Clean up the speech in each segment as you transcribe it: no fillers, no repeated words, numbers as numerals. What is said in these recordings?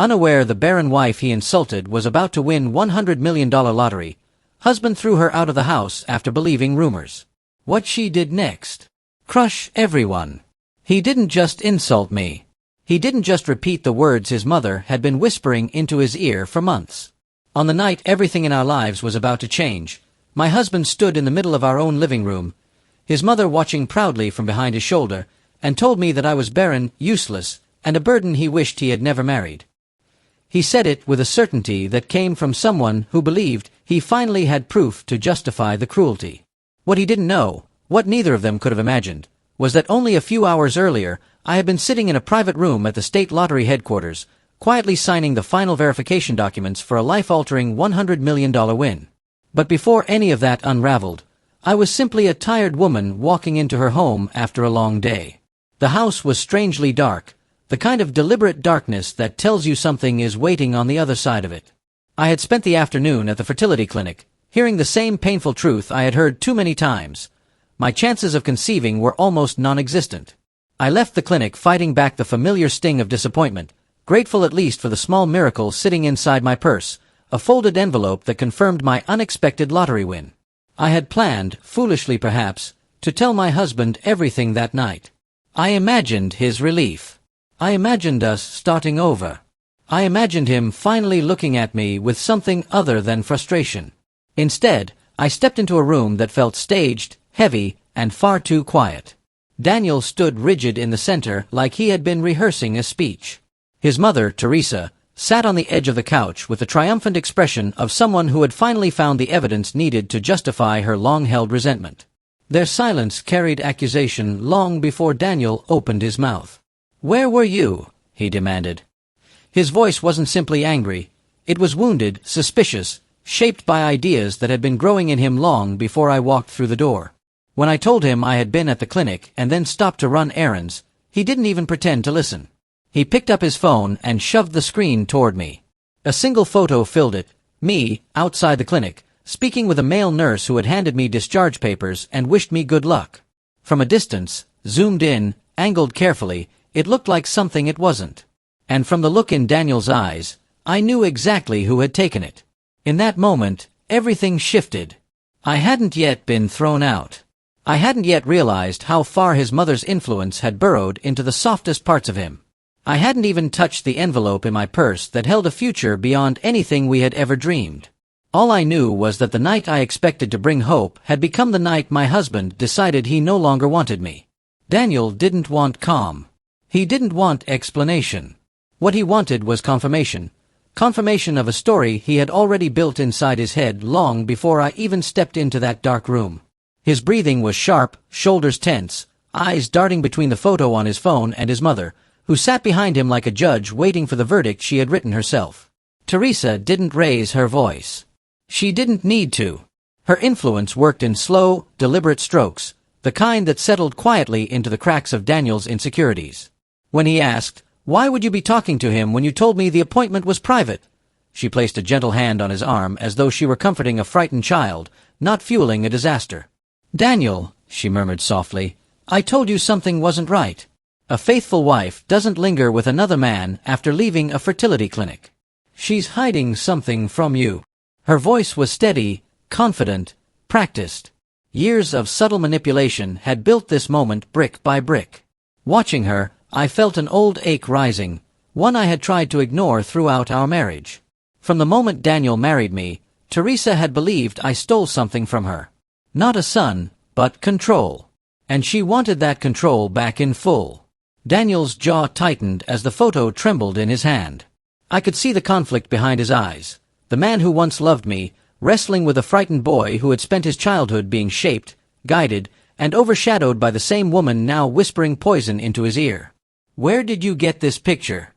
Unaware the barren wife he insulted was about to win $100 million lottery, husband threw her out of the house after believing rumors. What she did next? Crush everyone. He didn't just insult me. He didn't just repeat the words his mother had been whispering into his ear for months. On the night everything in our lives was about to change, my husband stood in the middle of our own living room, his mother watching proudly from behind his shoulder, and told me that I was barren, useless, and a burden he wished he had never married. He said it with a certainty that came from someone who believed he finally had proof to justify the cruelty. What he didn't know, what neither of them could have imagined, was that only a few hours earlier I had been sitting in a private room at the state lottery headquarters, quietly signing the final verification documents for a life-altering $100 million win. But before any of that unraveled, I was simply a tired woman walking into her home after a long day. The house was strangely dark, the kind of deliberate darkness that tells you something is waiting on the other side of it. I had spent the afternoon at the fertility clinic, hearing the same painful truth I had heard too many times. My chances of conceiving were almost non-existent. I left the clinic fighting back the familiar sting of disappointment, grateful at least for the small miracle sitting inside my purse, a folded envelope that confirmed my unexpected lottery win. I had planned, foolishly perhaps, to tell my husband everything that night. I imagined his relief. I imagined us starting over. I imagined him finally looking at me with something other than frustration. Instead, I stepped into a room that felt staged, heavy, and far too quiet. Daniel stood rigid in the center like he had been rehearsing a speech. His mother, Theresa, sat on the edge of the couch with the triumphant expression of someone who had finally found the evidence needed to justify her long-held resentment. Their silence carried accusation long before Daniel opened his mouth. "Where were you?" he demanded. His voice wasn't simply angry. It was wounded, suspicious, shaped by ideas that had been growing in him long before I walked through the door. When I told him I had been at the clinic and then stopped to run errands, he didn't even pretend to listen. He picked up his phone and shoved the screen toward me. A single photo filled it, me, outside the clinic, speaking with a male nurse who had handed me discharge papers and wished me good luck. From a distance, zoomed in, angled carefully, it looked like something it wasn't. And from the look in Daniel's eyes, I knew exactly who had taken it. In that moment, everything shifted. I hadn't yet been thrown out. I hadn't yet realized how far his mother's influence had burrowed into the softest parts of him. I hadn't even touched the envelope in my purse that held a future beyond anything we had ever dreamed. All I knew was that the night I expected to bring hope had become the night my husband decided he no longer wanted me. Daniel didn't want calm. He didn't want explanation. What he wanted was confirmation. Confirmation of a story he had already built inside his head long before I even stepped into that dark room. His breathing was sharp, shoulders tense, eyes darting between the photo on his phone and his mother, who sat behind him like a judge waiting for the verdict she had written herself. Theresa didn't raise her voice. She didn't need to. Her influence worked in slow, deliberate strokes, the kind that settled quietly into the cracks of Daniel's insecurities. When he asked, "Why would you be talking to him when you told me the appointment was private?" she placed a gentle hand on his arm as though she were comforting a frightened child, not fueling a disaster. "Daniel," she murmured softly, "I told you something wasn't right. A faithful wife doesn't linger with another man after leaving a fertility clinic. She's hiding something from you." Her voice was steady, confident, practiced. Years of subtle manipulation had built this moment brick by brick. Watching her, I felt an old ache rising, one I had tried to ignore throughout our marriage. From the moment Daniel married me, Theresa had believed I stole something from her. Not a son, but control. And she wanted that control back in full. Daniel's jaw tightened as the photo trembled in his hand. I could see the conflict behind his eyes. The man who once loved me, wrestling with a frightened boy who had spent his childhood being shaped, guided, and overshadowed by the same woman now whispering poison into his ear. "Where did you get this picture?"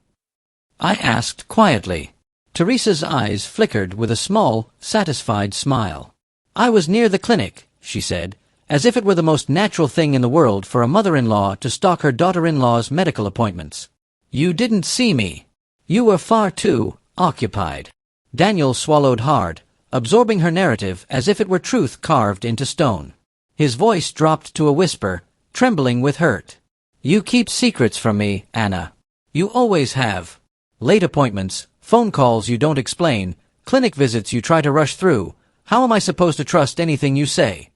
I asked quietly. Theresa's eyes flickered with a small, satisfied smile. "I was near the clinic," she said, as if it were the most natural thing in the world for a mother-in-law to stalk her daughter-in-law's medical appointments. "You didn't see me. You were far too occupied." Daniel swallowed hard, absorbing her narrative as if it were truth carved into stone. His voice dropped to a whisper, trembling with hurt. "You keep secrets from me, Anna. You always have. Late appointments, phone calls you don't explain, clinic visits you try to rush through. How am I supposed to trust anything you say?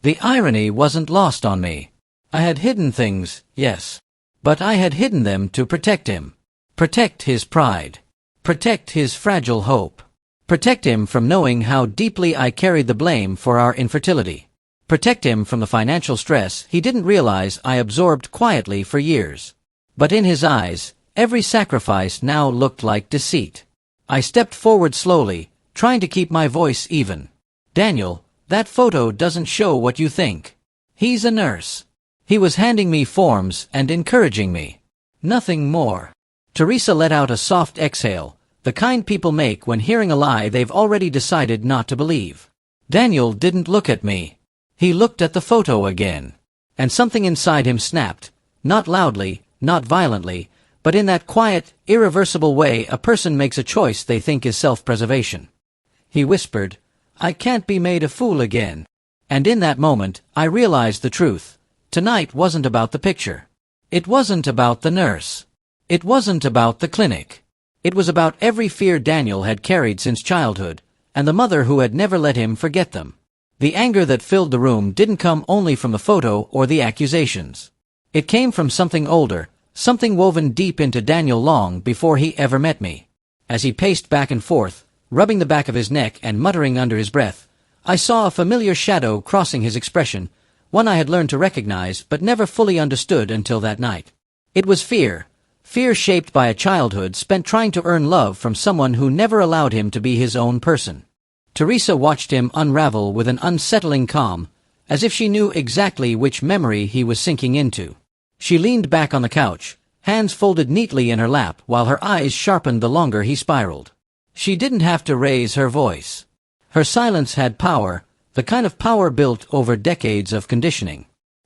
The irony wasn't lost on me. I had hidden things, yes. But I had hidden them to protect him. Protect his pride. Protect his fragile hope. Protect him from knowing how deeply I carried the blame for our infertility. Protect him from the financial stress he didn't realize I absorbed quietly for years. But in his eyes, every sacrifice now looked like deceit. I stepped forward slowly, trying to keep my voice even. Daniel, that photo doesn't show what you think. He's a nurse. He was handing me forms and encouraging me. Nothing more. Theresa let out a soft exhale, the kind people make when hearing a lie they've already decided not to believe. Daniel didn't look at me. He looked at the photo again. And something inside him snapped, not loudly, not violently, but in that quiet, irreversible way a person makes a choice they think is self-preservation. He whispered, "I can't be made a fool again." And in that moment, I realized the truth. Tonight wasn't about the picture. It wasn't about the nurse. It wasn't about the clinic. It was about every fear Daniel had carried since childhood, and the mother who had never let him forget them. The anger that filled the room didn't come only from the photo or the accusations. It came from something older, something woven deep into Daniel long before he ever met me. As he paced back and forth, rubbing the back of his neck and muttering under his breath, I saw a familiar shadow crossing his expression, one I had learned to recognize but never fully understood until that night. It was fear. Fear shaped by a childhood spent trying to earn love from someone who never allowed him to be his own person. Theresa watched him unravel with an unsettling calm, as if she knew exactly which memory he was sinking into. She leaned back on the couch, hands folded neatly in her lap while her eyes sharpened the longer he spiraled. She didn't have to raise her voice. Her silence had power, the kind of power built over decades of conditioning.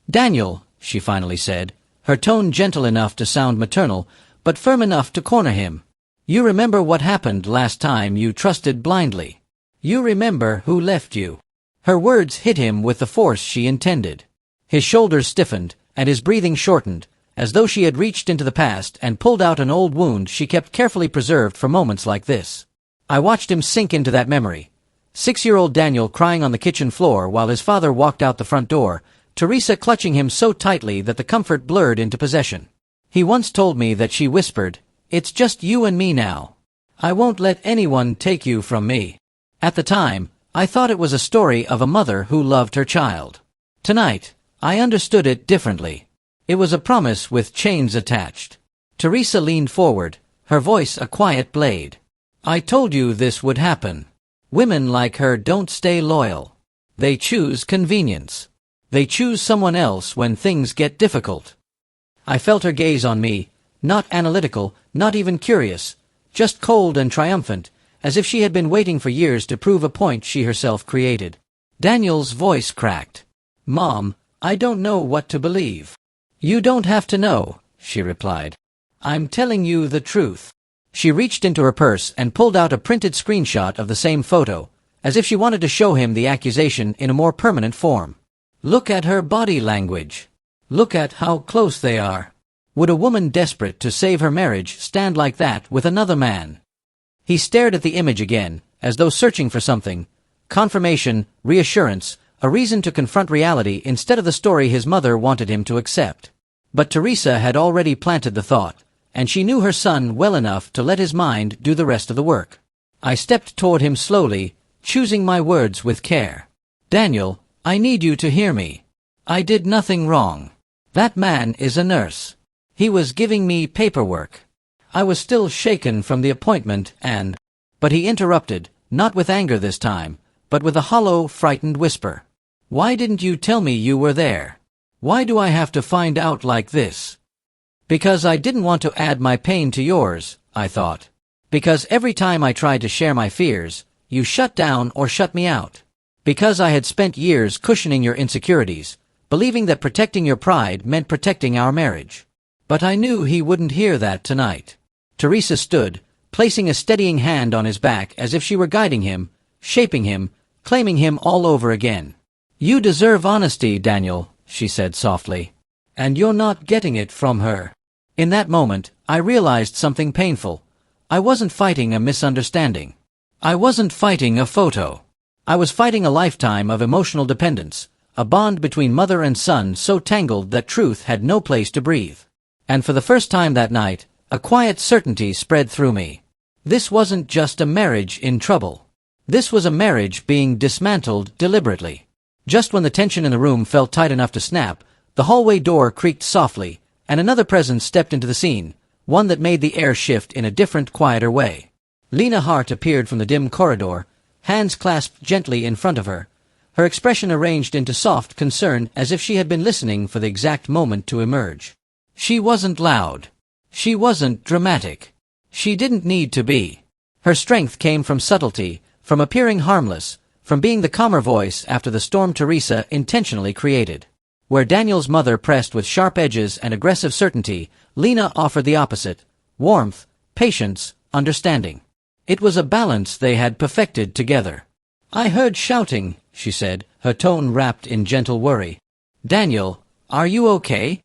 "Daniel," she finally said, her tone gentle enough to sound maternal, but firm enough to corner him. "You remember what happened last time you trusted blindly. You remember who left you." Her words hit him with the force she intended. His shoulders stiffened, and his breathing shortened, as though she had reached into the past and pulled out an old wound she kept carefully preserved for moments like this. I watched him sink into that memory. 6-year-old Daniel crying on the kitchen floor while his father walked out the front door, Theresa clutching him so tightly that the comfort blurred into possession. He once told me that she whispered, "It's just you and me now. I won't let anyone take you from me." At the time, I thought it was a story of a mother who loved her child. Tonight, I understood it differently. It was a promise with chains attached. Theresa leaned forward, her voice a quiet blade. "I told you this would happen. Women like her don't stay loyal. They choose convenience. They choose someone else when things get difficult." I felt her gaze on me, not analytical, not even curious, just cold and triumphant, as if she had been waiting for years to prove a point she herself created. Daniel's voice cracked. "Mom, I don't know what to believe." "You don't have to know," she replied. "I'm telling you the truth." She reached into her purse and pulled out a printed screenshot of the same photo, as if she wanted to show him the accusation in a more permanent form. "Look at her body language. Look at how close they are. Would a woman desperate to save her marriage stand like that with another man?" He stared at the image again, as though searching for something. Confirmation, reassurance, a reason to confront reality instead of the story his mother wanted him to accept. But Theresa had already planted the thought, and she knew her son well enough to let his mind do the rest of the work. I stepped toward him slowly, choosing my words with care. "Daniel, I need you to hear me. I did nothing wrong. That man is a nurse. He was giving me paperwork." I was still shaken from the appointment but he interrupted, not with anger this time, but with a hollow, frightened whisper. "Why didn't you tell me you were there? Why do I have to find out like this?" "Because I didn't want to add my pain to yours," I thought. "Because every time I tried to share my fears, you shut down or shut me out. Because I had spent years cushioning your insecurities, believing that protecting your pride meant protecting our marriage." But I knew he wouldn't hear that tonight. Theresa stood, placing a steadying hand on his back as if she were guiding him, shaping him, claiming him all over again. "You deserve honesty, Daniel," she said softly. "And you're not getting it from her." In that moment, I realized something painful. I wasn't fighting a misunderstanding. I wasn't fighting a photo. I was fighting a lifetime of emotional dependence, a bond between mother and son so tangled that truth had no place to breathe. And for the first time that night, a quiet certainty spread through me. This wasn't just a marriage in trouble. This was a marriage being dismantled deliberately. Just when the tension in the room felt tight enough to snap, the hallway door creaked softly, and another presence stepped into the scene, one that made the air shift in a different, quieter way. Lena Hart appeared from the dim corridor, hands clasped gently in front of her, her expression arranged into soft concern as if she had been listening for the exact moment to emerge. She wasn't loud. She wasn't dramatic. She didn't need to be. Her strength came from subtlety, from appearing harmless, from being the calmer voice after the storm Theresa intentionally created. Where Daniel's mother pressed with sharp edges and aggressive certainty, Lena offered the opposite: warmth, patience, understanding. It was a balance they had perfected together. "I heard shouting," she said, her tone wrapped in gentle worry. "Daniel, are you okay?"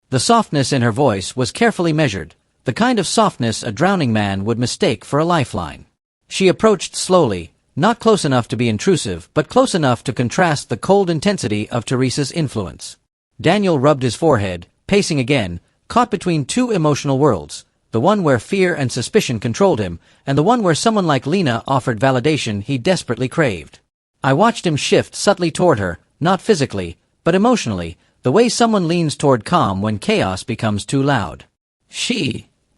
The softness in her voice was carefully measured, the kind of softness a drowning man would mistake for a lifeline. She approached slowly, not close enough to be intrusive, but close enough to contrast the cold intensity of Theresa's influence. Daniel rubbed his forehead, pacing again, caught between two emotional worlds, the one where fear and suspicion controlled him, and the one where someone like Lena offered validation he desperately craved. I watched him shift subtly toward her, not physically, but emotionally, the way someone leans toward calm when chaos becomes too loud.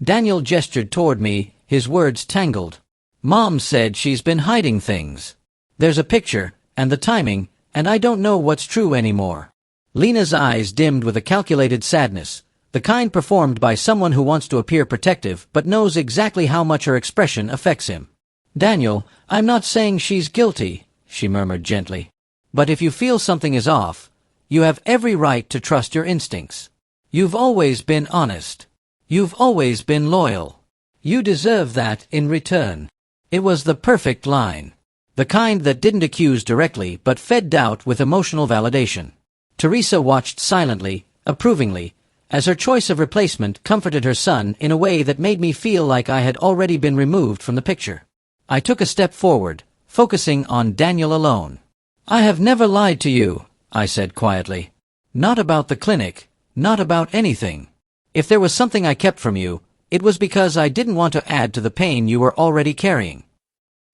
Daniel gestured toward me, his words tangled. "Mom said she's been hiding things. There's a picture, and the timing, and I don't know what's true anymore." Lena's eyes dimmed with a calculated sadness, the kind performed by someone who wants to appear protective but knows exactly how much her expression affects him. "Daniel, I'm not saying she's guilty," she murmured gently. "But if you feel something is off, you have every right to trust your instincts. You've always been honest. You've always been loyal. You deserve that in return." It was the perfect line. The kind that didn't accuse directly but fed doubt with emotional validation. Theresa watched silently, approvingly, as her choice of replacement comforted her son in a way that made me feel like I had already been removed from the picture. I took a step forward, focusing on Daniel alone. "I have never lied to you," I said quietly. "Not about the clinic, not about anything. If there was something I kept from you, it was because I didn't want to add to the pain you were already carrying."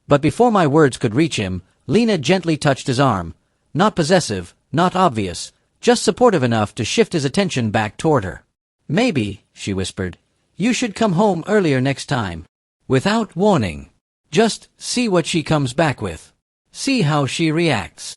But before my words could reach him, Lena gently touched his arm, not possessive, not obvious, just supportive enough to shift his attention back toward her. "Maybe," she whispered, "you should come home earlier next time. Without warning. Just see what she comes back with. See how she reacts."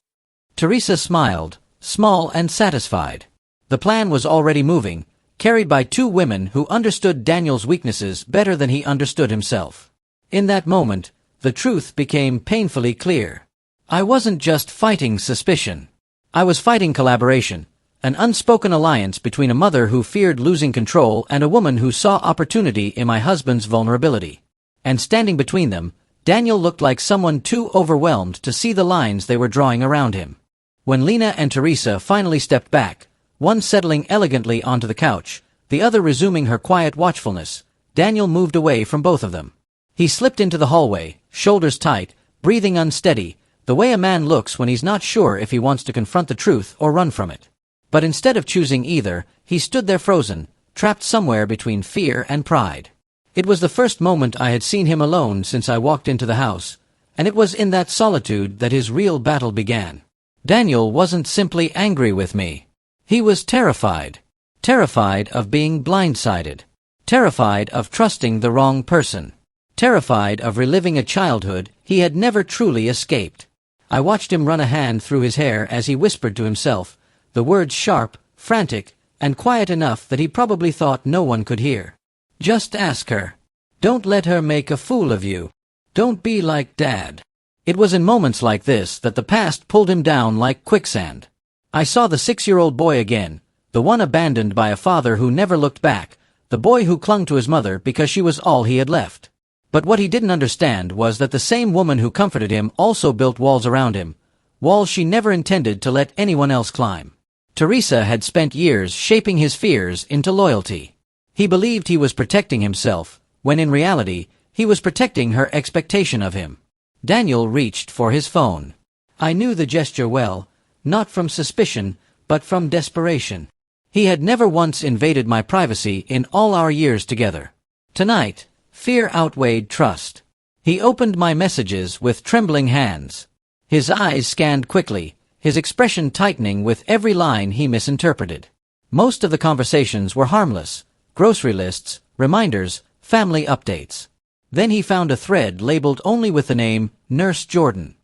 Theresa smiled, small and satisfied. The plan was already moving, carried by two women who understood Daniel's weaknesses better than he understood himself. In that moment, the truth became painfully clear. I wasn't just fighting suspicion. I was fighting collaboration, an unspoken alliance between a mother who feared losing control and a woman who saw opportunity in my husband's vulnerability. And standing between them, Daniel looked like someone too overwhelmed to see the lines they were drawing around him. When Lena and Theresa finally stepped back, one settling elegantly onto the couch, the other resuming her quiet watchfulness, Daniel moved away from both of them. He slipped into the hallway, shoulders tight, breathing unsteady, the way a man looks when he's not sure if he wants to confront the truth or run from it. But instead of choosing either, he stood there frozen, trapped somewhere between fear and pride. It was the first moment I had seen him alone since I walked into the house, and it was in that solitude that his real battle began. Daniel wasn't simply angry with me. He was terrified. Terrified of being blindsided. Terrified of trusting the wrong person. Terrified of reliving a childhood he had never truly escaped. I watched him run a hand through his hair as he whispered to himself, the words sharp, frantic, and quiet enough that he probably thought no one could hear. "Just ask her. Don't let her make a fool of you. Don't be like Dad." It was in moments like this that the past pulled him down like quicksand. I saw the 6-year-old boy again, the one abandoned by a father who never looked back, the boy who clung to his mother because she was all he had left. But what he didn't understand was that the same woman who comforted him also built walls around him, walls she never intended to let anyone else climb. Theresa had spent years shaping his fears into loyalty. He believed he was protecting himself, when in reality, He was protecting her expectation of him. Daniel reached for his phone. I knew the gesture well, not from suspicion, but from desperation. He had never once invaded my privacy in all our years together. Tonight, fear outweighed trust. He opened my messages with trembling hands. His eyes scanned quickly, his expression tightening with every line he misinterpreted. Most of the conversations were harmless: grocery lists, reminders, family updates. Then he found a thread labeled only with the name Nurse Jordan.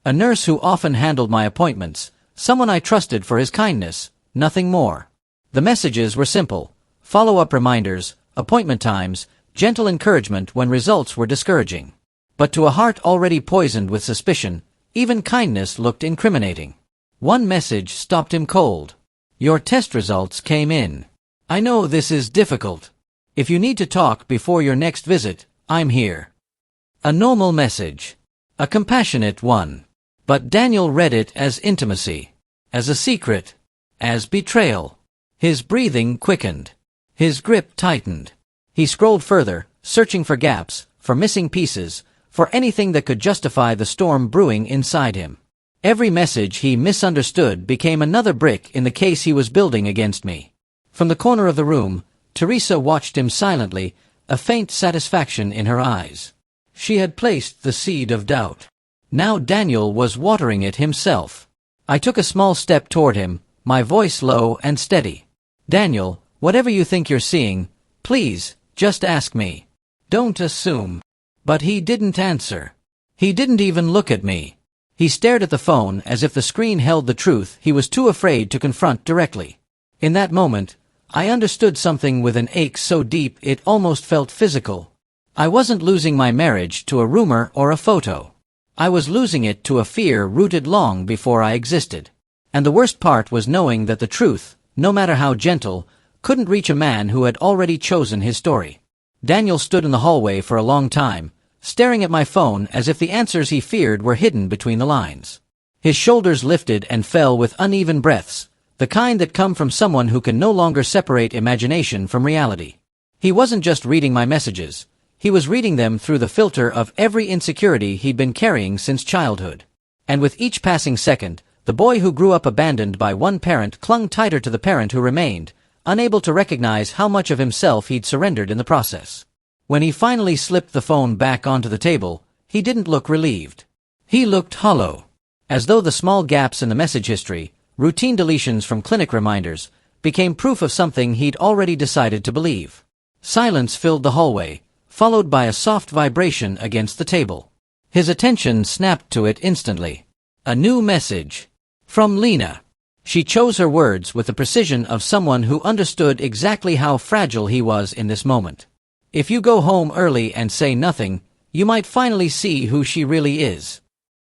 A nurse who often handled my appointments, someone I trusted for his kindness, nothing more. The messages were simple: follow-up reminders, appointment times, gentle encouragement when results were discouraging. But to a heart already poisoned with suspicion, even kindness looked incriminating. One message stopped him cold. Your test results came in. I know this is difficult. If you need to talk before your next visit, I'm here. A normal message. A compassionate one. But Daniel read it as intimacy, as a secret, as betrayal. His breathing quickened. His grip tightened. He scrolled further, searching for gaps, for missing pieces, for anything that could justify the storm brewing inside him. Every message he misunderstood became another brick in the case he was building against me. From the corner of the room, Theresa watched him silently, a faint satisfaction in her eyes. She had placed the seed of doubt. Now Daniel was watering it himself. I took a small step toward him, my voice low and steady. Daniel, whatever you think you're seeing, please, just ask me. Don't assume. But he didn't answer. He didn't even look at me. He stared at the phone as if the screen held the truth he was too afraid to confront directly. In that moment, I understood something with an ache so deep it almost felt physical. I wasn't losing my marriage to a rumor or a photo. I was losing it to a fear rooted long before I existed. And the worst part was knowing that the truth, no matter how gentle, couldn't reach a man who had already chosen his story. Daniel stood in the hallway for a long time, staring at my phone as if the answers he feared were hidden between the lines. His shoulders lifted and fell with uneven breaths, the kind that come from someone who can no longer separate imagination from reality. He wasn't just reading my messages. He was reading them through the filter of every insecurity he'd been carrying since childhood. And with each passing second, the boy who grew up abandoned by one parent clung tighter to the parent who remained, unable to recognize how much of himself he'd surrendered in the process. When he finally slipped the phone back onto the table, he didn't look relieved. He looked hollow, as though the small gaps in the message history, routine deletions from clinic reminders, became proof of something he'd already decided to believe. Silence filled the hallway, followed by a soft vibration against the table. His attention snapped to it instantly. A new message. From Lena. She chose her words with the precision of someone who understood exactly how fragile he was in this moment. If you go home early and say nothing, you might finally see who she really is.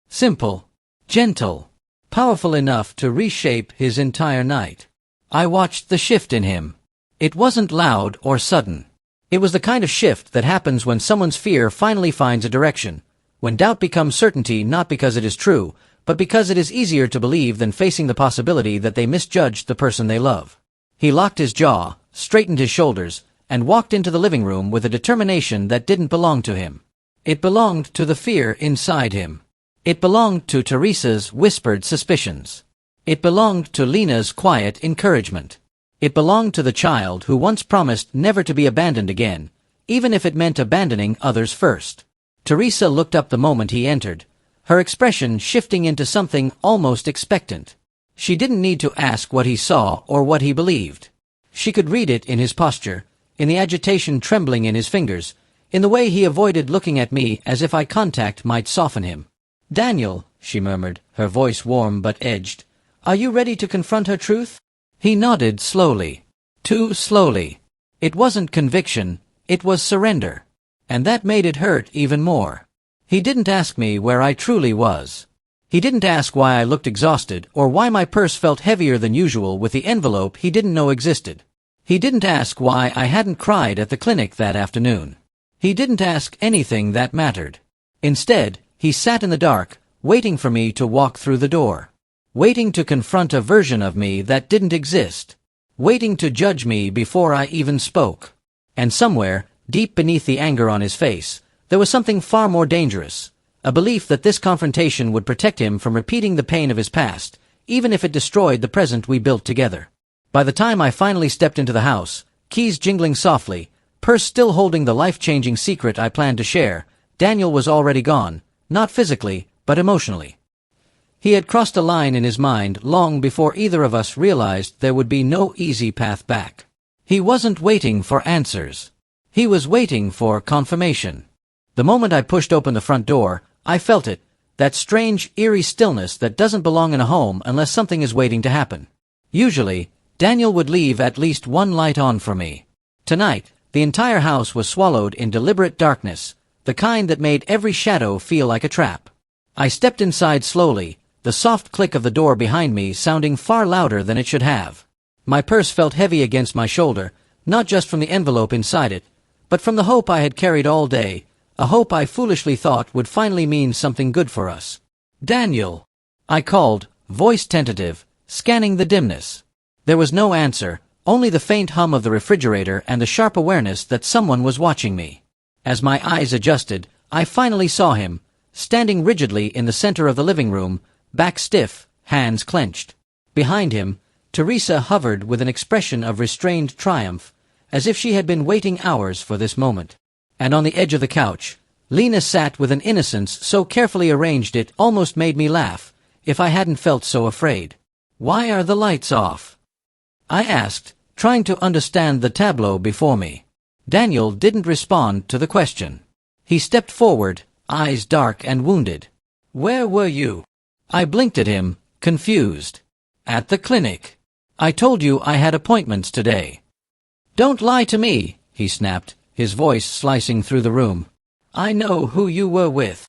Simple, gentle, powerful enough to reshape his entire night. I watched the shift in him. It wasn't loud or sudden. It was the kind of shift that happens when someone's fear finally finds a direction, when doubt becomes certainty not because it is true, but because it is easier to believe than facing the possibility that they misjudged the person they love. He locked his jaw, straightened his shoulders, and walked into the living room with a determination that didn't belong to him. It belonged to the fear inside him. It belonged to Theresa's whispered suspicions. It belonged to Lena's quiet encouragement. It belonged to the child who once promised never to be abandoned again, even if it meant abandoning others first. Theresa looked up the moment he entered, her expression shifting into something almost expectant. She didn't need to ask what he saw or what he believed. She could read it in his posture, in the agitation trembling in his fingers, in the way he avoided looking at me as if eye contact might soften him. "Daniel," she murmured, her voice warm but edged, "are you ready to confront her truth?" He nodded slowly. Too slowly. It wasn't conviction, it was surrender. And that made it hurt even more. He didn't ask me where I truly was. He didn't ask why I looked exhausted or why my purse felt heavier than usual with the envelope he didn't know existed. He didn't ask why I hadn't cried at the clinic that afternoon. He didn't ask anything that mattered. Instead, he sat in the dark, waiting for me to walk through the door. Waiting to confront a version of me that didn't exist. Waiting to judge me before I even spoke. And somewhere, Deep beneath the anger on his face, there was something far more dangerous, a belief that this confrontation would protect him from repeating the pain of his past, even if it destroyed the present we built together. By the time I finally stepped into the house, keys jingling softly, purse still holding the life-changing secret I planned to share, Daniel was already gone, not physically, but emotionally. He had crossed a line in his mind long before either of us realized there would be no easy path back. He wasn't waiting for answers. He was waiting for confirmation. The moment I pushed open the front door, I felt it, that strange, eerie stillness that doesn't belong in a home unless something is waiting to happen. Usually, Daniel would leave at least one light on for me. Tonight, the entire house was swallowed in deliberate darkness, the kind that made every shadow feel like a trap. I stepped inside slowly, the soft click of the door behind me sounding far louder than it should have. My purse felt heavy against my shoulder, not just from the envelope inside it, but from the hope I had carried all day, a hope I foolishly thought would finally mean something good for us. "Daniel!" I called, voice tentative, scanning the dimness. There was no answer, only the faint hum of the refrigerator and the sharp awareness that someone was watching me. As my eyes adjusted, I finally saw him, standing rigidly in the center of the living room, back stiff, hands clenched. Behind him, Theresa hovered with an expression of restrained triumph, as if she had been waiting hours for this moment. And on the edge of the couch, Lena sat with an innocence so carefully arranged it almost made me laugh, if I hadn't felt so afraid. "Why are the lights off?" I asked, trying to understand the tableau before me. Daniel didn't respond to the question. He stepped forward, eyes dark and wounded. "Where were you?" I blinked at him, confused. "At the clinic. I told you I had appointments today." "Don't lie to me," he snapped, his voice slicing through the room. "I know who you were with."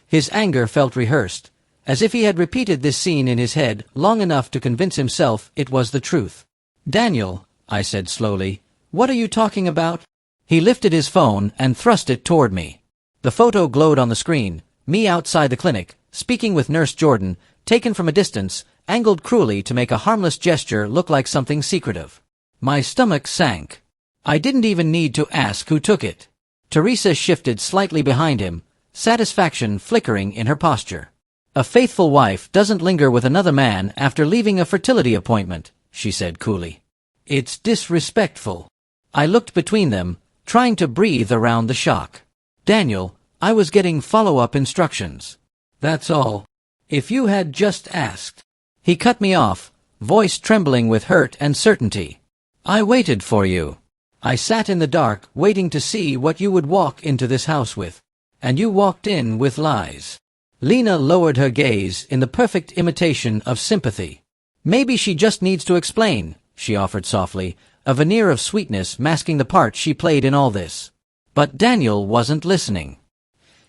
His anger felt rehearsed, as if he had repeated this scene in his head long enough to convince himself it was the truth. "Daniel," I said slowly, "what are you talking about?" He lifted his phone and thrust it toward me. The photo glowed on the screen, me outside the clinic, speaking with Nurse Jordan, taken from a distance, angled cruelly to make a harmless gesture look like something secretive. My stomach sank. I didn't even need to ask who took it. Theresa shifted slightly behind him, satisfaction flickering in her posture. "A faithful wife doesn't linger with another man after leaving a fertility appointment," she said coolly. "It's disrespectful." I looked between them, trying to breathe around the shock. "Daniel, I was getting follow-up instructions. That's all. If you had just asked." He cut me off, voice trembling with hurt and certainty. "I waited for you. I sat in the dark waiting to see what you would walk into this house with. And you walked in with lies." Lena lowered her gaze in the perfect imitation of sympathy. "Maybe she just needs to explain," she offered softly, a veneer of sweetness masking the part she played in all this. But Daniel wasn't listening.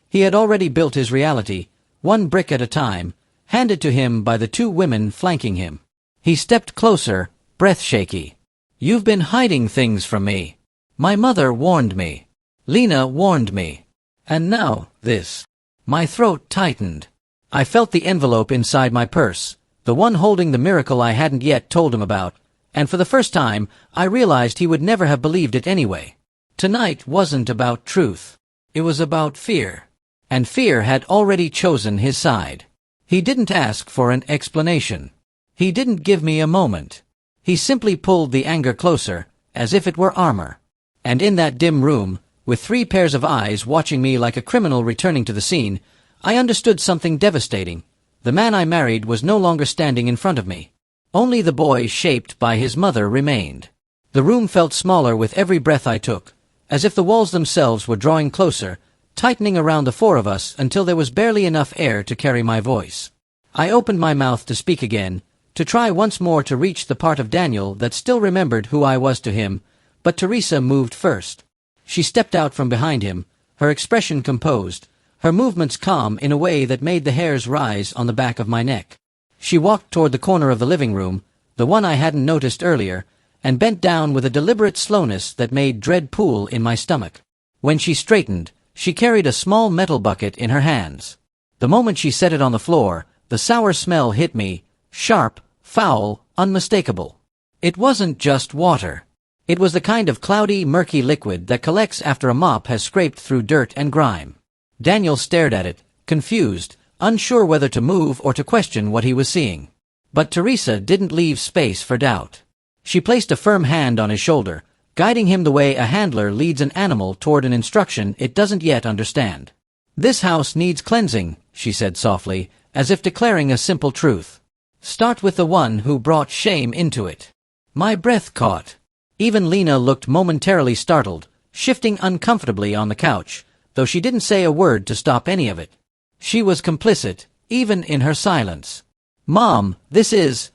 He had already built his reality, one brick at a time, handed to him by the two women flanking him. He stepped closer, breath shaky. "You've been hiding things from me. My mother warned me. Lena warned me. And now, this." My throat tightened. I felt the envelope inside my purse, the one holding the miracle I hadn't yet told him about, and for the first time, I realized he would never have believed it anyway. Tonight wasn't about truth. It was about fear. And fear had already chosen his side. He didn't ask for an explanation. He didn't give me a moment. He simply pulled the anger closer, as if it were armor. And in that dim room, with 3 pairs of eyes watching me like a criminal returning to the scene, I understood something devastating. The man I married was no longer standing in front of me. Only the boy shaped by his mother remained. The room felt smaller with every breath I took, as if the walls themselves were drawing closer, tightening around the 4 of us until there was barely enough air to carry my voice. I opened my mouth to speak again, to try once more to reach the part of Daniel that still remembered who I was to him, but Theresa moved first. She stepped out from behind him, her expression composed, her movements calm in a way that made the hairs rise on the back of my neck. She walked toward the corner of the living room, the one I hadn't noticed earlier, and bent down with a deliberate slowness that made dread pool in my stomach. When she straightened, she carried a small metal bucket in her hands. The moment she set it on the floor, the sour smell hit me, sharp, foul, unmistakable. It wasn't just water. It was the kind of cloudy, murky liquid that collects after a mop has scraped through dirt and grime. Daniel stared at it, confused, unsure whether to move or to question what he was seeing. But Theresa didn't leave space for doubt. She placed a firm hand on his shoulder, guiding him the way a handler leads an animal toward an instruction it doesn't yet understand. "This house needs cleansing," she said softly, as if declaring a simple truth. "Start with the one who brought shame into it." My breath caught. Even Lena looked momentarily startled, shifting uncomfortably on the couch, though she didn't say a word to stop any of it. She was complicit, even in her silence. "Mom, this is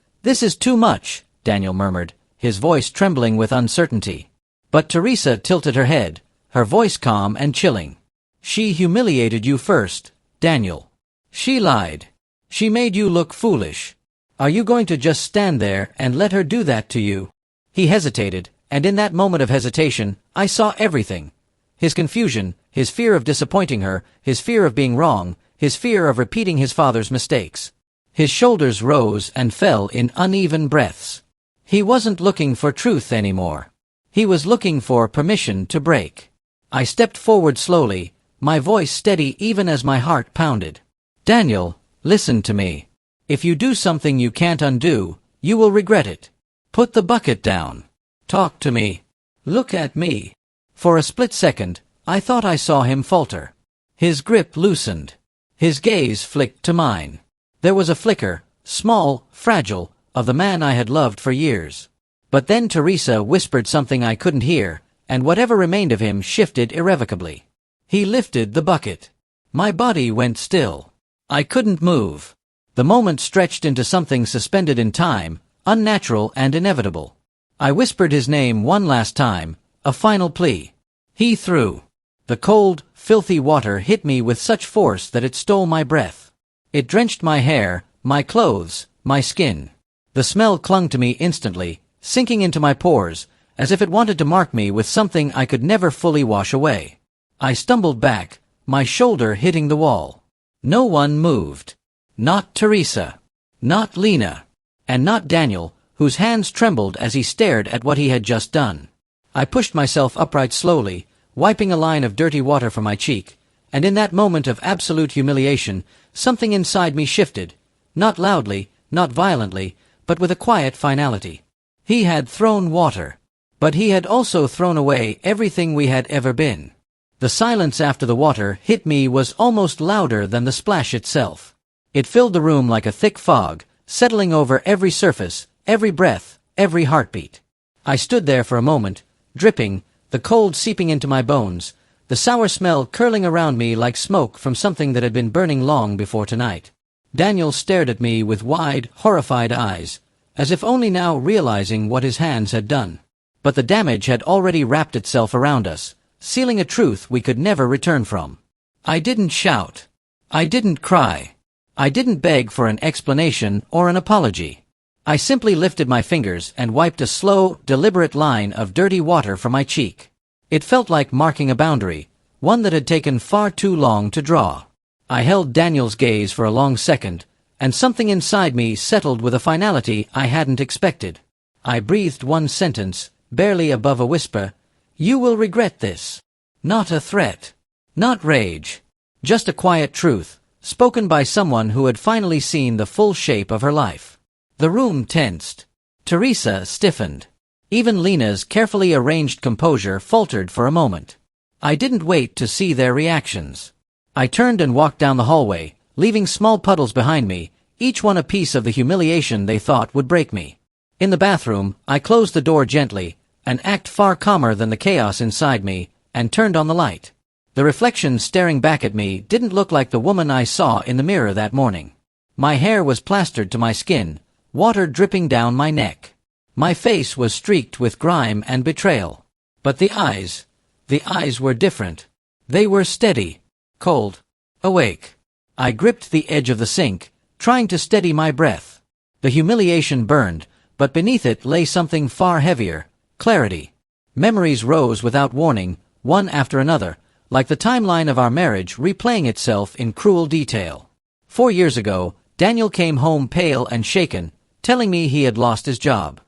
too much," Daniel murmured, his voice trembling with uncertainty. But Theresa tilted her head, her voice calm and chilling. "She humiliated you first, Daniel. She lied. She made you look foolish. Are you going to just stand there and let her do that to you?" He hesitated, and in that moment of hesitation, I saw everything. His confusion, his fear of disappointing her, his fear of being wrong, his fear of repeating his father's mistakes. His shoulders rose and fell in uneven breaths. He wasn't looking for truth anymore. He was looking for permission to break. I stepped forward slowly, my voice steady even as my heart pounded. "Daniel, listen to me. If you do something you can't undo, you will regret it. Put the bucket down. Talk to me. Look at me." For a split second, I thought I saw him falter. His grip loosened. His gaze flicked to mine. There was a flicker, small, fragile, of the man I had loved for years. But then Theresa whispered something I couldn't hear, and whatever remained of him shifted irrevocably. He lifted the bucket. My body went still. I couldn't move. The moment stretched into something suspended in time, unnatural and inevitable. I whispered his name one last time, a final plea. He threw. The cold, filthy water hit me with such force that it stole my breath. It drenched my hair, my clothes, my skin. The smell clung to me instantly, sinking into my pores, as if it wanted to mark me with something I could never fully wash away. I stumbled back, my shoulder hitting the wall. No one moved. Not Theresa. Not Lena. And not Daniel, whose hands trembled as he stared at what he had just done. I pushed myself upright slowly, wiping a line of dirty water from my cheek, and in that moment of absolute humiliation, something inside me shifted, not loudly, not violently, but with a quiet finality. He had thrown water, but he had also thrown away everything we had ever been. The silence after the water hit me was almost louder than the splash itself. It filled the room like a thick fog, settling over every surface, every breath, every heartbeat. I stood there for a moment, dripping, the cold seeping into my bones, the sour smell curling around me like smoke from something that had been burning long before tonight. Daniel stared at me with wide, horrified eyes, as if only now realizing what his hands had done. But the damage had already wrapped itself around us, sealing a truth we could never return from. I didn't shout. I didn't cry. I didn't beg for an explanation or an apology. I simply lifted my fingers and wiped a slow, deliberate line of dirty water from my cheek. It felt like marking a boundary, one that had taken far too long to draw. I held Daniel's gaze for a long second, and something inside me settled with a finality I hadn't expected. I breathed one sentence, barely above a whisper, "You will regret this." Not a threat. Not rage. Just a quiet truth, spoken by someone who had finally seen the full shape of her life. The room tensed. Theresa stiffened. Even Lena's carefully arranged composure faltered for a moment. I didn't wait to see their reactions. I turned and walked down the hallway, leaving small puddles behind me, each one a piece of the humiliation they thought would break me. In the bathroom, I closed the door gently, an act far calmer than the chaos inside me, and turned on the light. The reflection staring back at me didn't look like the woman I saw in the mirror that morning. My hair was plastered to my skin, water dripping down my neck. My face was streaked with grime and betrayal. But the eyes were different. They were steady, cold, awake. I gripped the edge of the sink, trying to steady my breath. The humiliation burned, but beneath it lay something far heavier, clarity. Memories rose without warning, one after another, like the timeline of our marriage replaying itself in cruel detail. 4 years ago, Daniel came home pale and shaken, telling me he had lost his job.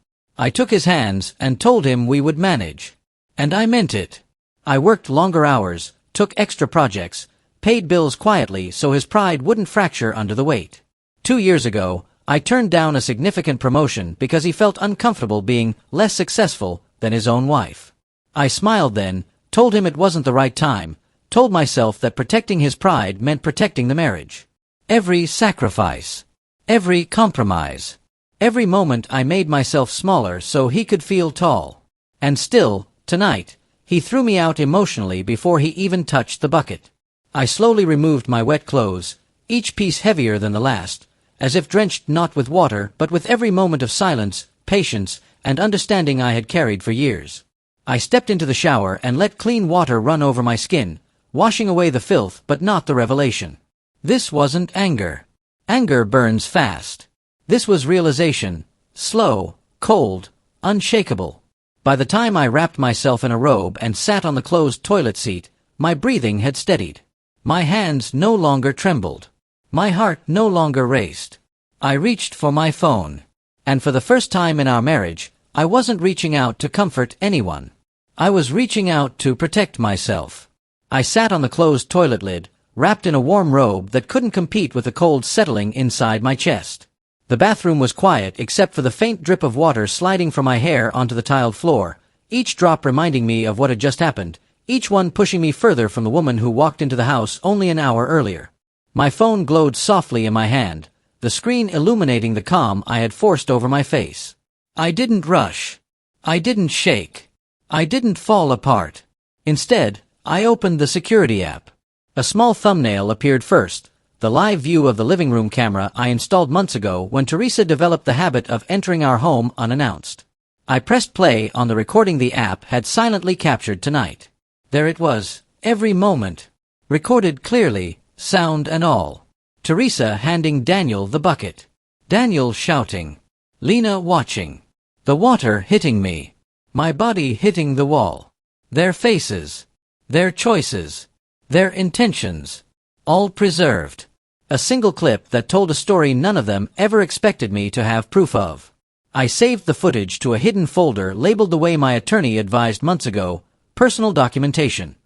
I took his hands and told him we would manage. And I meant it. I worked longer hours, took extra projects, paid bills quietly so his pride wouldn't fracture under the weight. 2 years ago, I turned down a significant promotion because he felt uncomfortable being less successful than his own wife. I smiled then, told him it wasn't the right time, told myself that protecting his pride meant protecting the marriage. Every sacrifice, every compromise, every moment I made myself smaller so he could feel tall. And still, tonight, he threw me out emotionally before he even touched the bucket. I slowly removed my wet clothes, each piece heavier than the last, as if drenched not with water but with every moment of silence, patience, and understanding I had carried for years. I stepped into the shower and let clean water run over my skin, washing away the filth but not the revelation. This wasn't anger. Anger burns fast. This was realization, slow, cold, unshakable. By the time I wrapped myself in a robe and sat on the closed toilet seat, my breathing had steadied. My hands no longer trembled. My heart no longer raced. I reached for my phone. And for the first time in our marriage, I wasn't reaching out to comfort anyone. I was reaching out to protect myself. I sat on the closed toilet lid, wrapped in a warm robe that couldn't compete with the cold settling inside my chest. The bathroom was quiet except for the faint drip of water sliding from my hair onto the tiled floor, each drop reminding me of what had just happened, each one pushing me further from the woman who walked into the house only an hour earlier. My phone glowed softly in my hand, the screen illuminating the calm I had forced over my face. I didn't rush. I didn't shake. I didn't fall apart. Instead, I opened the security app. A small thumbnail appeared first, the live view of the living room camera I installed months ago when Theresa developed the habit of entering our home unannounced. I pressed play on the recording the app had silently captured tonight. There it was, every moment. Recorded clearly, sound and all. Theresa handing Daniel the bucket. Daniel shouting. Lena watching. The water hitting me. My body hitting the wall. Their faces. Their choices. Their intentions. All preserved. A single clip that told a story none of them ever expected me to have proof of. I saved the footage to a hidden folder labeled the way my attorney advised months ago, personal documentation.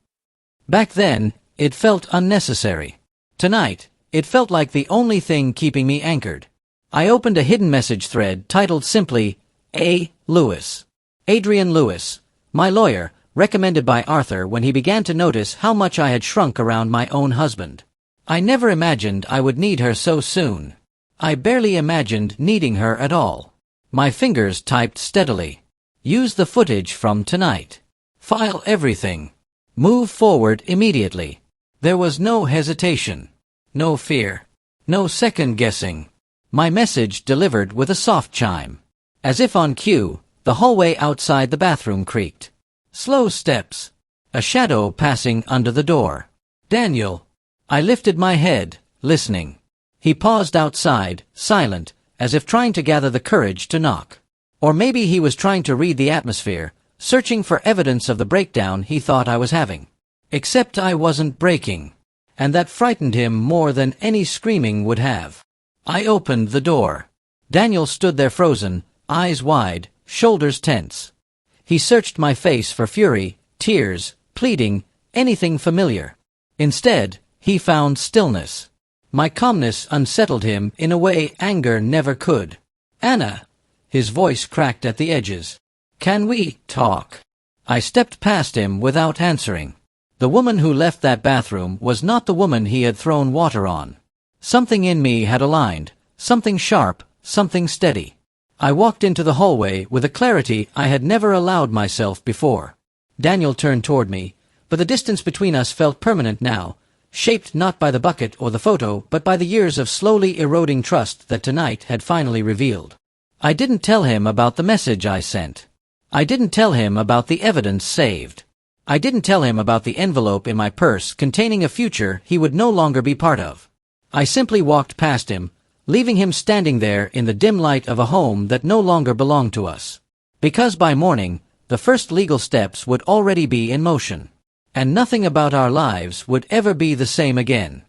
Back then, it felt unnecessary. Tonight, it felt like the only thing keeping me anchored. I opened a hidden message thread titled simply, A. Lewis. Adrian Lewis, my lawyer, recommended by Arthur when he began to notice how much I had shrunk around my own husband. I never imagined I would need her so soon. I barely imagined needing her at all. My fingers typed steadily. Use the footage from tonight. File everything. Move forward immediately. There was no hesitation. No fear. No second guessing. My message delivered with a soft chime. As if on cue, the hallway outside the bathroom creaked. Slow steps. A shadow passing under the door. Daniel. I lifted my head, listening. He paused outside, silent, as if trying to gather the courage to knock. Or maybe he was trying to read the atmosphere, searching for evidence of the breakdown he thought I was having. Except I wasn't breaking. And that frightened him more than any screaming would have. I opened the door. Daniel stood there frozen, eyes wide, shoulders tense. He searched my face for fury, tears, pleading, anything familiar. Instead, he found stillness. My calmness unsettled him in a way anger never could. Anna. His voice cracked at the edges. Can we talk? I stepped past him without answering. The woman who left that bathroom was not the woman he had thrown water on. Something in me had aligned, something sharp, something steady. I walked into the hallway with a clarity I had never allowed myself before. Daniel turned toward me, but the distance between us felt permanent now, shaped not by the bucket or the photo but by the years of slowly eroding trust that tonight had finally revealed. I didn't tell him about the message I sent. I didn't tell him about the evidence saved. I didn't tell him about the envelope in my purse containing a future he would no longer be part of. I simply walked past him, leaving him standing there in the dim light of a home that no longer belonged to us. Because by morning, the first legal steps would already be in motion. And nothing about our lives would ever be the same again.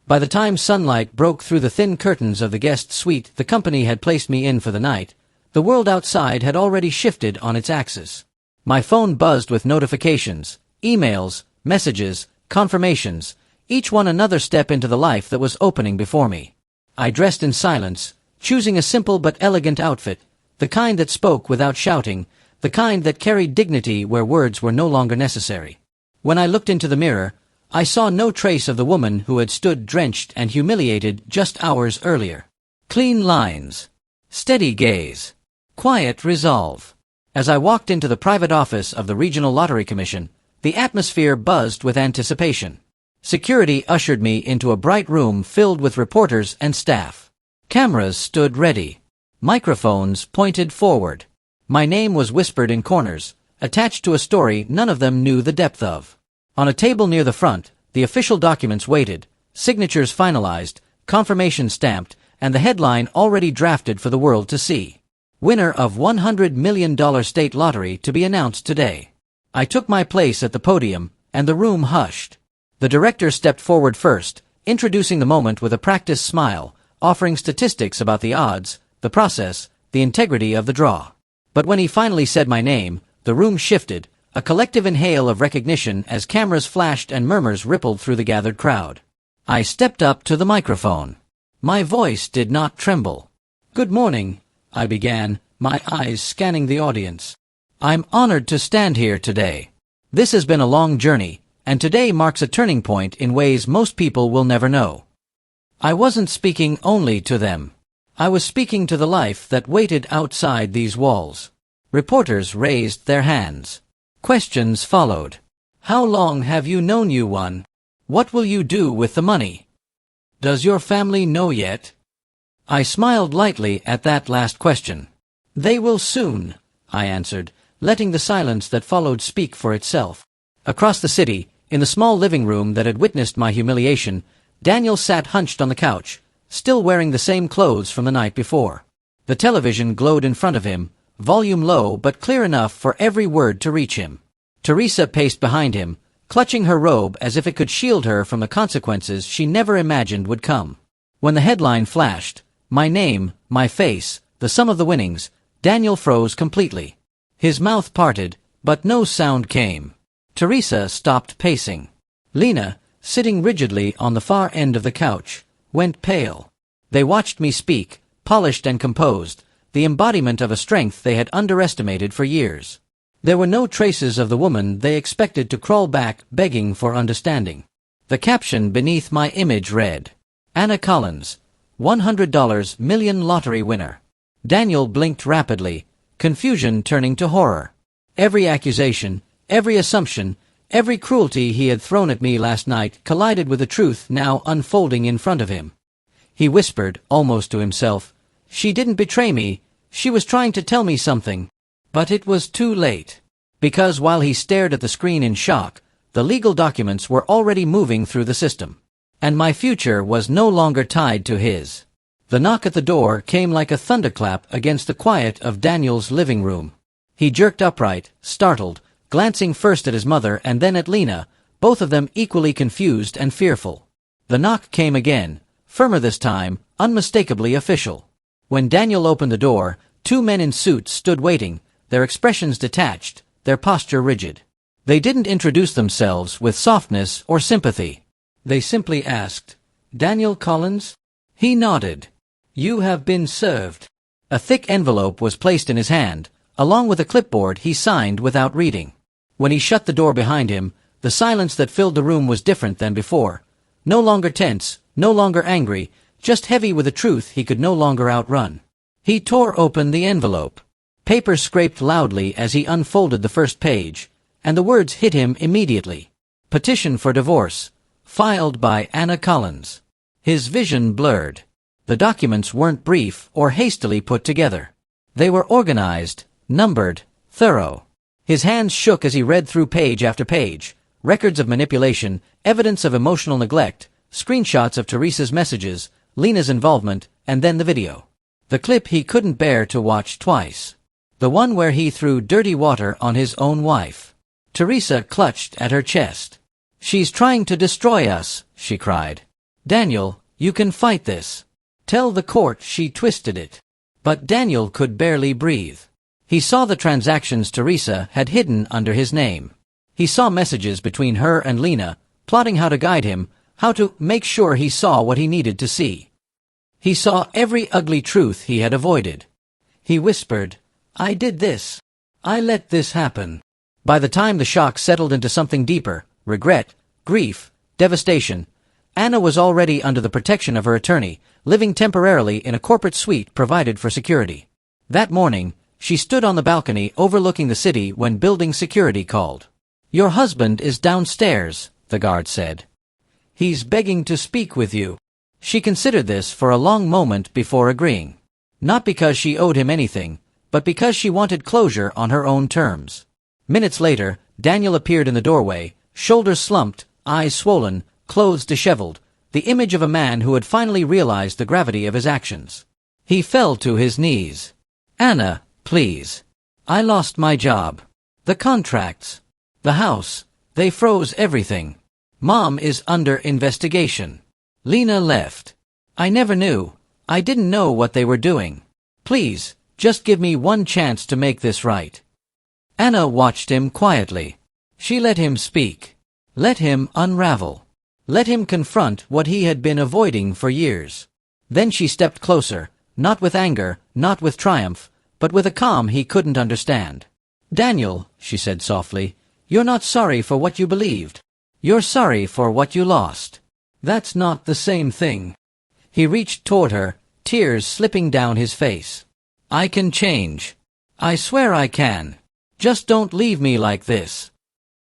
By the time sunlight broke through the thin curtains of the guest suite the company had placed me in for the night, The world outside had already shifted on its axis. My phone buzzed with notifications, emails, messages, confirmations, each one another step into the life that was opening before me. I dressed in silence, choosing a simple but elegant outfit, the kind that spoke without shouting, the kind that carried dignity where words were no longer necessary. When I looked into the mirror, I saw no trace of the woman who had stood drenched and humiliated just hours earlier. Clean lines. Steady gaze. Quiet resolve. As I walked into the private office of the Regional Lottery Commission, the atmosphere buzzed with anticipation. Security ushered me into a bright room filled with reporters and staff. Cameras stood ready. Microphones pointed forward. My name was whispered in corners, attached to a story none of them knew the depth of. On a table near the front, the official documents waited, signatures finalized, confirmation stamped, and the headline already drafted for the world to see. Winner of $100 million state lottery to be announced today. I took my place at the podium, and the room hushed. The director stepped forward first, introducing the moment with a practiced smile, offering statistics about the odds, the process, the integrity of the draw. But when he finally said my name, the room shifted, a collective inhale of recognition as cameras flashed and murmurs rippled through the gathered crowd. I stepped up to the microphone. My voice did not tremble. "Good morning," I began, my eyes scanning the audience. "I'm honored to stand here today. This has been a long journey, and today marks a turning point in ways most people will never know." I wasn't speaking only to them. I was speaking to the life that waited outside these walls. Reporters raised their hands. Questions followed. How long have you known you won? What will you do with the money? Does your family know yet? I smiled lightly at that last question. They will soon, I answered, letting the silence that followed speak for itself. Across the city, in the small living room that had witnessed my humiliation, Daniel sat hunched on the couch, still wearing the same clothes from the night before. The television glowed in front of him, volume low but clear enough for every word to reach him. Theresa paced behind him, clutching her robe as if it could shield her from the consequences she never imagined would come. When the headline flashed, my name, my face, the sum of the winnings, Daniel froze completely. His mouth parted, but no sound came. Theresa stopped pacing. Lena, sitting rigidly on the far end of the couch, went pale. They watched me speak, polished and composed, the embodiment of a strength they had underestimated for years. There were no traces of the woman they expected to crawl back begging for understanding. The caption beneath my image read, Anna Collins, $100 million lottery winner. Daniel blinked rapidly, confusion turning to horror. Every accusation, every assumption, every cruelty he had thrown at me last night collided with the truth now unfolding in front of him. He whispered, almost to himself, "She didn't betray me, she was trying to tell me something." But it was too late. Because while he stared at the screen in shock, the legal documents were already moving through the system. And my future was no longer tied to his. The knock at the door came like a thunderclap against the quiet of Daniel's living room. He jerked upright, startled, glancing first at his mother and then at Lena, both of them equally confused and fearful. The knock came again, firmer this time, unmistakably official. When Daniel opened the door, two men in suits stood waiting, their expressions detached, their posture rigid. They didn't introduce themselves with softness or sympathy. They simply asked, "Daniel Collins?" He nodded. "You have been served." A thick envelope was placed in his hand, along with a clipboard he signed without reading. When he shut the door behind him, the silence that filled the room was different than before. No longer tense, no longer angry, just heavy with a truth he could no longer outrun. He tore open the envelope. Paper scraped loudly as he unfolded the first page, and the words hit him immediately. Petition for divorce, filed by Anna Collins. His vision blurred. The documents weren't brief or hastily put together. They were organized, numbered, thorough. His hands shook as he read through page after page, records of manipulation, evidence of emotional neglect, screenshots of Theresa's messages, Lena's involvement, and then the video. The clip he couldn't bear to watch twice. The one where he threw dirty water on his own wife. Theresa clutched at her chest. "She's trying to destroy us," she cried. "Daniel, you can fight this. Tell the court she twisted it." But Daniel could barely breathe. He saw the transactions Theresa had hidden under his name. He saw messages between her and Lena, plotting how to guide him, how to make sure he saw what he needed to see. He saw every ugly truth he had avoided. He whispered, "I did this. I let this happen." By the time the shock settled into something deeper, regret, grief, devastation, Anna was already under the protection of her attorney, living temporarily in a corporate suite provided for security. That morning, she stood on the balcony overlooking the city when building security called. "Your husband is downstairs," the guard said. "He's begging to speak with you." She considered this for a long moment before agreeing. Not because she owed him anything, but because she wanted closure on her own terms. Minutes later, Daniel appeared in the doorway, shoulders slumped, eyes swollen, clothes disheveled, the image of a man who had finally realized the gravity of his actions. He fell to his knees. "Anna, please. I lost my job. The contracts. The house. They froze everything. Mom is under investigation. Lena left. I never knew. I didn't know what they were doing. Please, just give me one chance to make this right." Anna watched him quietly. She let him speak. Let him unravel. Let him confront what he had been avoiding for years. Then she stepped closer, not with anger, not with triumph, but with a calm he couldn't understand. "Daniel," she said softly, "you're not sorry for what you believed. You're sorry for what you lost. That's not the same thing." He reached toward her, tears slipping down his face. "I can change. I swear I can. Just don't leave me like this."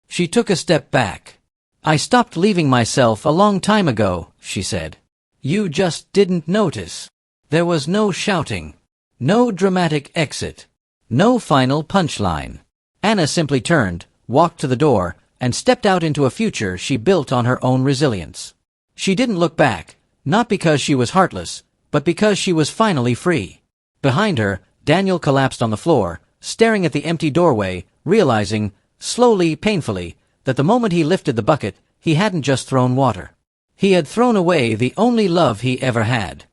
She took a step back. "I stopped leaving myself a long time ago," she said. "You just didn't notice. There was no shouting. No dramatic exit. No final punchline." Anna simply turned, walked to the door, and stepped out into a future she built on her own resilience. She didn't look back, not because she was heartless, but because she was finally free. Behind her, Daniel collapsed on the floor, staring at the empty doorway, realizing, slowly, painfully, that the moment he lifted the bucket, he hadn't just thrown water. He had thrown away the only love he ever had.